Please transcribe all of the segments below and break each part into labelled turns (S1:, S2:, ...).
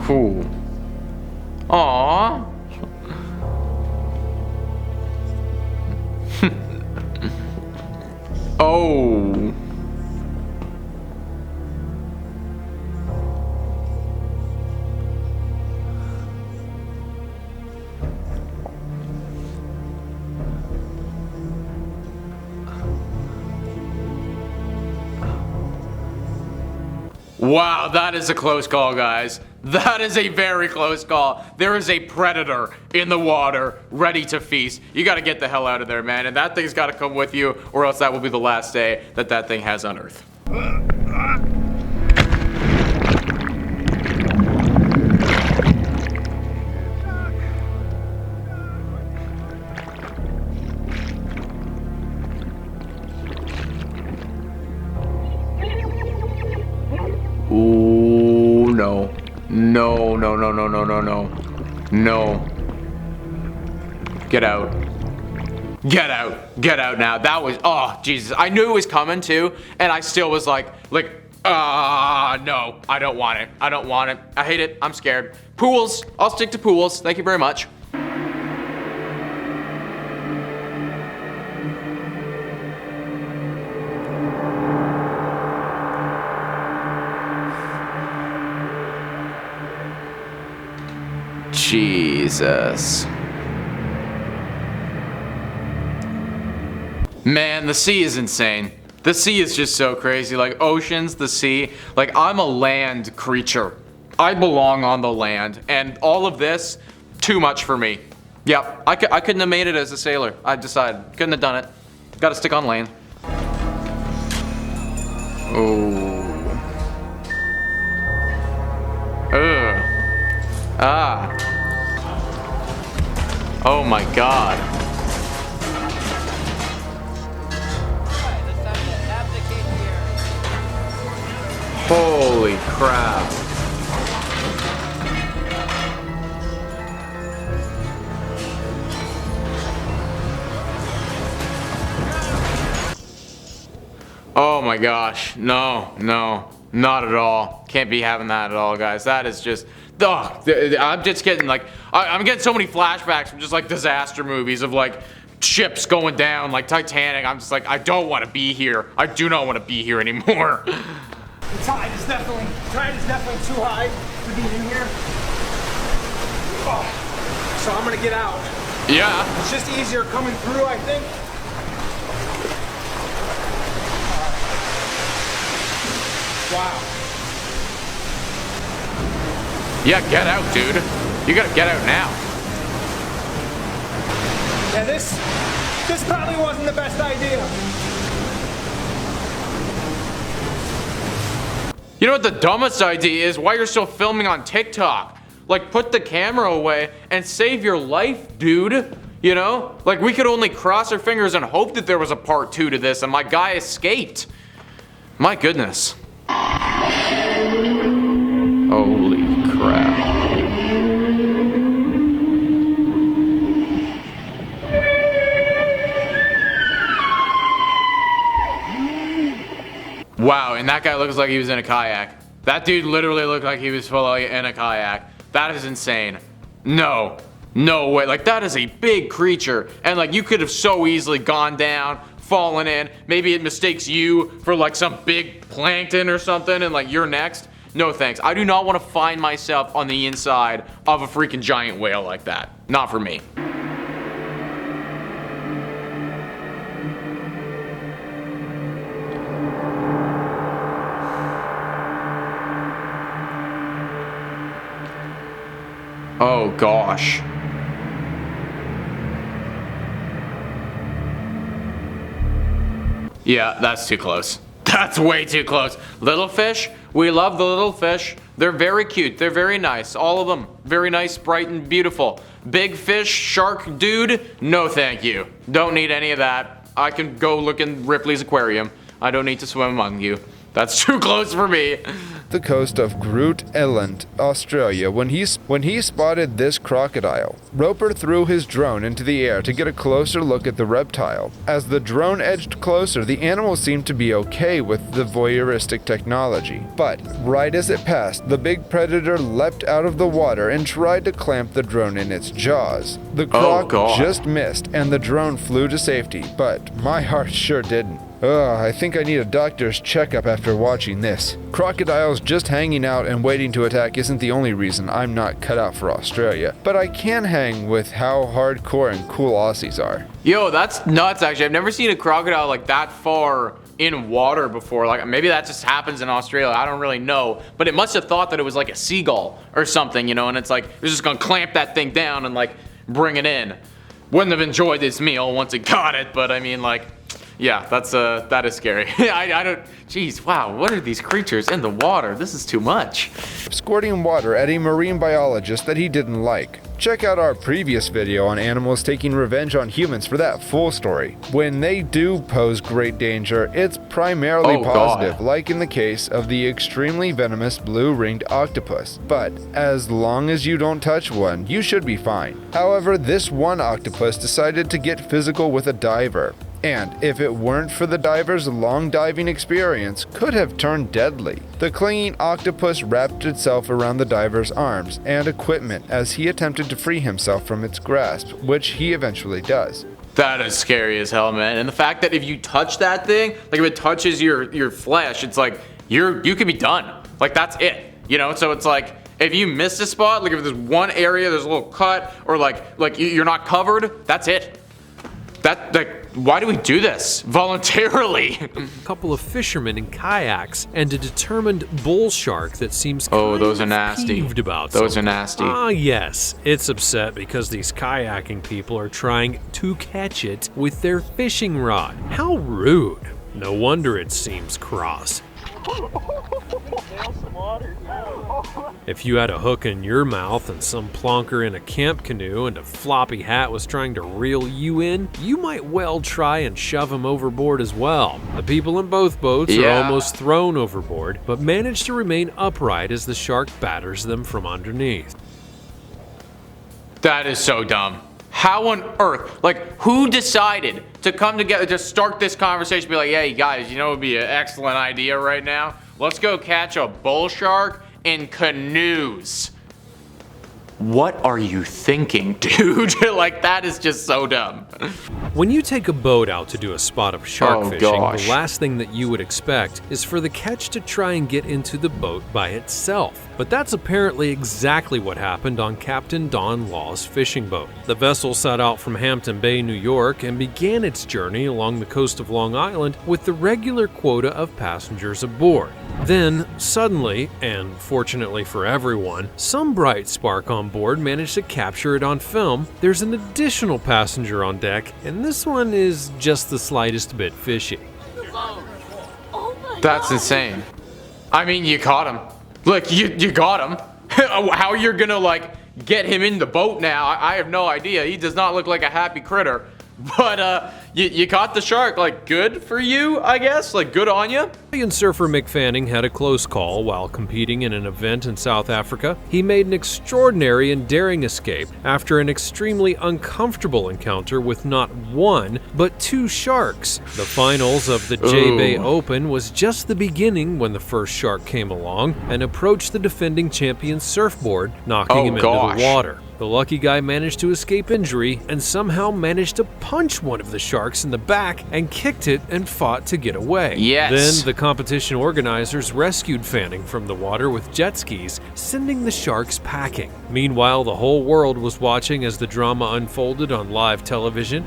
S1: Cool. Aww. Oh. Wow, that is a close call, guys. That is a very close call. There is a predator in the water ready to feast. You gotta get the hell out of there, man. And that thing's gotta come with you, or else that will be the last day that that thing has on Earth. Ooh, no. No, no, no, no, no, no, no. No. Get out. Get out. Get out now. That was, oh, Jesus. I knew it was coming too, and I still was like, no. I don't want it. I don't want it. I hate it. I'm scared. Pools. I'll stick to pools. Thank you very much. Jesus. Man, the sea is insane. The sea is just so crazy. Like oceans, the sea. Like I'm a land creature. I belong on the land. And all of this, too much for me. Yep, I couldn't have made it as a sailor. I decided. Couldn't have done it. Gotta stick on land. Oh. Ugh. Ah. Oh my God. Holy crap. Oh my gosh. No, no, not at all. Can't be having that at all, guys. That is just, I'm just getting like, I'm getting so many flashbacks from just like disaster movies of like ships going down, like Titanic. I'm just like, I don't want to be here. I do not want to be here anymore.
S2: The tide is definitely too high to be in here. Oh, so I'm gonna get out.
S1: Yeah.
S2: It's just easier coming through, I think. Wow.
S1: Yeah, get out, dude. You gotta get out now.
S2: Yeah, this probably wasn't the best idea.
S1: You know what the dumbest idea is? Why you're still filming on TikTok. Like, put the camera away and save your life, dude. You know? Like, we could only cross our fingers and hope that there was a part 2 to this and my guy escaped. My goodness. Holy crap. Wow, and that guy looks like he was in a kayak. That dude literally looked like he was fully in a kayak. That is insane. No. No way. Like, that is a big creature. And, like, you could have so easily gone down, fallen in. Maybe it mistakes you for, like, some big plankton or something, and, like, you're next. No thanks. I do not want to find myself on the inside of a freaking giant whale like that. Not for me. Oh gosh. Yeah, that's too close. That's way too close. Little fish, we love the little fish. They're very cute, they're very nice, all of them. Very nice, bright and beautiful. Big fish, shark dude, no thank you. Don't need any of that. I can go look in Ripley's aquarium. I don't need to swim among you. That's too close for me.
S3: the coast of Groot Island, Australia, when he spotted this crocodile. Roper threw his drone into the air to get a closer look at the reptile. As the drone edged closer, the animal seemed to be okay with the voyeuristic technology. But right as it passed, the big predator leapt out of the water and tried to clamp the drone in its jaws. The croc just missed, and the drone flew to safety, but my heart sure didn't. I think I need a doctor's checkup after watching this. Crocodiles just hanging out and waiting to attack isn't the only reason I'm not cut out for Australia, but I can hang with how hardcore and cool Aussies are.
S1: Yo, that's nuts actually. I've never seen a crocodile like that far in water before. Like maybe that just happens in Australia, I don't really know, but it must have thought that it was like a seagull or something, you know, and it's like it was just gonna clamp that thing down and like bring it in. Wouldn't have enjoyed this meal once it got it, but I mean, like, yeah, that is scary. I don't, jeez, wow, what are these creatures in the water? This is too much.
S3: Squirting water at a marine biologist that he didn't like. Check out our previous video on animals taking revenge on humans for that full story. When they do pose great danger, it's primarily positive, like in the case of the extremely venomous blue-ringed octopus. But as long as you don't touch one, you should be fine. However, this one octopus decided to get physical with a diver. And if it weren't for the diver's long diving experience, could have turned deadly. The clinging octopus wrapped itself around the diver's arms and equipment as he attempted to free himself from its grasp, which he eventually does.
S1: That is scary as hell, man. And the fact that if you touch that thing, like if it touches your flesh, it's like you could be done. Like that's it, you know? So it's like if you miss a spot, like if there's one area, there's a little cut, or like you're not covered, that's it. That, like, why do we do this voluntarily?
S4: A couple of fishermen in kayaks and a determined bull shark that seems
S1: those are nasty.
S4: peeved about
S1: those
S4: something.
S1: are nasty.
S4: Ah, yes, it's upset because these kayaking people are trying to catch it with their fishing rod. How rude. No wonder it seems cross. If you had a hook in your mouth and some plonker in a camp canoe and a floppy hat was trying to reel you in, you might well try and shove him overboard as well. The people in both boats are almost thrown overboard, but manage to remain upright as the shark batters them from underneath.
S1: That is so dumb. How on earth, like who decided to come together to start this conversation, be like, hey guys, you know what would be an excellent idea right now? Let's go catch a bull shark in canoes. What are you thinking, dude? Like that is just so dumb.
S4: When you take a boat out to do a spot of shark fishing, the last thing that you would expect is for the catch to try and get into the boat by itself. But that's apparently exactly what happened on Captain Don Law's fishing boat. The vessel set out from Hampton Bay, New York, and began its journey along the coast of Long Island with the regular quota of passengers aboard. Then, suddenly, and fortunately for everyone, some bright spark on board managed to capture it on film. There's an additional passenger on deck, and this one is just the slightest bit fishy.
S1: That's insane. I mean, you caught him. Look, you got him. How you're gonna like get him in the boat now, I have no idea. He does not look like a happy critter. But you caught the shark. Like, good for you, I guess. Like, good on you.
S4: Australian surfer Mick Fanning had a close call while competing in an event in South Africa. He made an extraordinary and daring escape after an extremely uncomfortable encounter with not one, but two sharks. The finals of the J-Bay Open was just the beginning when the first shark came along and approached the defending champion's surfboard, knocking him into the water. The lucky guy managed to escape injury and somehow managed to punch one of the sharks in the back and kicked it and fought to get away.
S1: Yes.
S4: Then the competition organizers rescued Fanning from the water with jet skis, sending the sharks packing. Meanwhile, the whole world was watching as the drama unfolded on live television.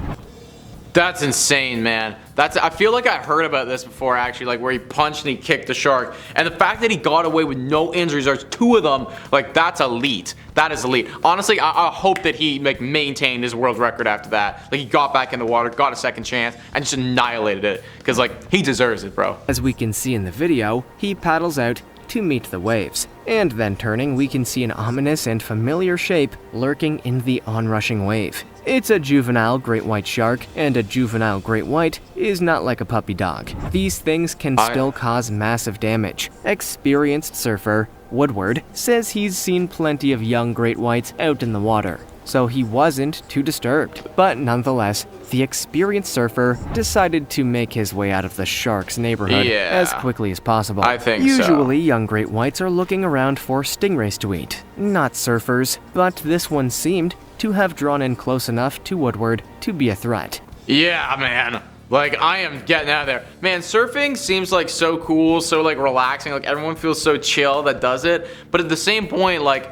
S1: That's insane, man. I feel like I heard about this before, actually, like where he punched and he kicked the shark. And the fact that he got away with no injuries, there's two of them, like that's elite. That is elite. Honestly, I hope that he like maintained his world record after that. Like he got back in the water, got a second chance, and just annihilated it. Because like, he deserves it, bro.
S5: As we can see in the video, he paddles out to meet the waves. And then turning, we can see an ominous and familiar shape lurking in the onrushing wave. It's a juvenile great white shark, and a juvenile great white is not like a puppy dog. These things can still cause massive damage. Experienced surfer Woodward says he's seen plenty of young great whites out in the water, so he wasn't too disturbed. But nonetheless, the experienced surfer decided to make his way out of the shark's neighborhood as quickly as possible.
S1: I think
S5: Usually, young great whites are looking around for stingrays to eat, not surfers, but this one seemed to have drawn in close enough to Woodward to be a threat.
S1: Yeah, man. Like, I am getting out of there. Man, surfing seems like so cool, so like relaxing. Like, everyone feels so chill that does it. But at the same point, like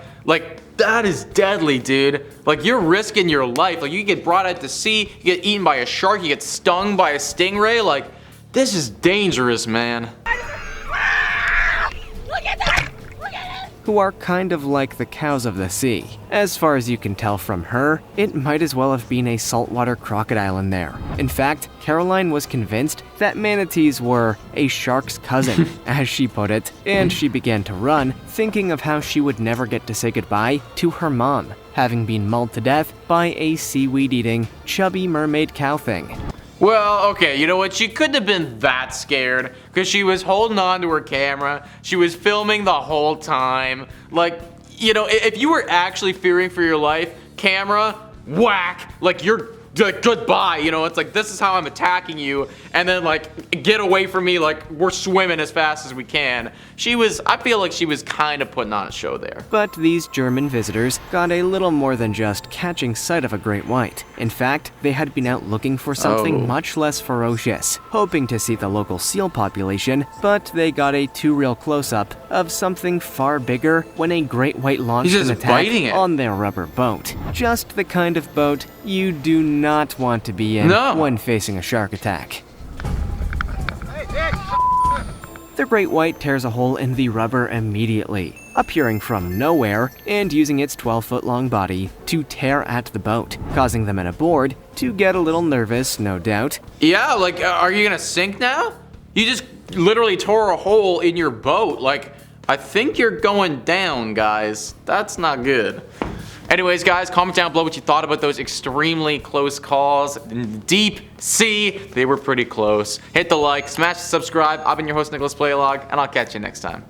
S1: that is deadly, dude. Like, you're risking your life. Like, you get brought out to sea, you get eaten by a shark, you get stung by a stingray. Like, this is dangerous, man.
S5: Who are kind of like the cows of the sea. As far as you can tell from her, it might as well have been a saltwater crocodile in there. In fact, Caroline was convinced that manatees were a shark's cousin, as she put it, and she began to run, thinking of how she would never get to say goodbye to her mom, having been mauled to death by a seaweed-eating, chubby mermaid cow thing.
S1: Well, okay, you know what? She couldn't have been that scared because she was holding on to her camera. She was filming the whole time. Like, you know, if you were actually fearing for your life, camera, whack, like you're like, goodbye, you know, it's like, this is how I'm attacking you, and then like, get away from me, like we're swimming as fast as we can. I feel like she was kind of putting on a show there.
S5: But these German visitors got a little more than just catching sight of a great white. In fact, they had been out looking for something much less ferocious, hoping to see the local seal population, but they got a too real close-up of something far bigger when a great white launched an attack on their rubber boat. Just the kind of boat you do not want to be in when facing a shark attack. The great white tears a hole in the rubber immediately, appearing from nowhere and using its 12-foot-long body to tear at the boat, causing the men aboard to get a little nervous, no doubt.
S1: Yeah, like, are you gonna sink now? You just literally tore a hole in your boat. Like, I think you're going down, guys. That's not good. Anyways, guys, comment down below what you thought about those extremely close calls in the deep sea. They were pretty close. Hit the like, smash the subscribe. I've been your host, Nicholas Playlog, and I'll catch you next time.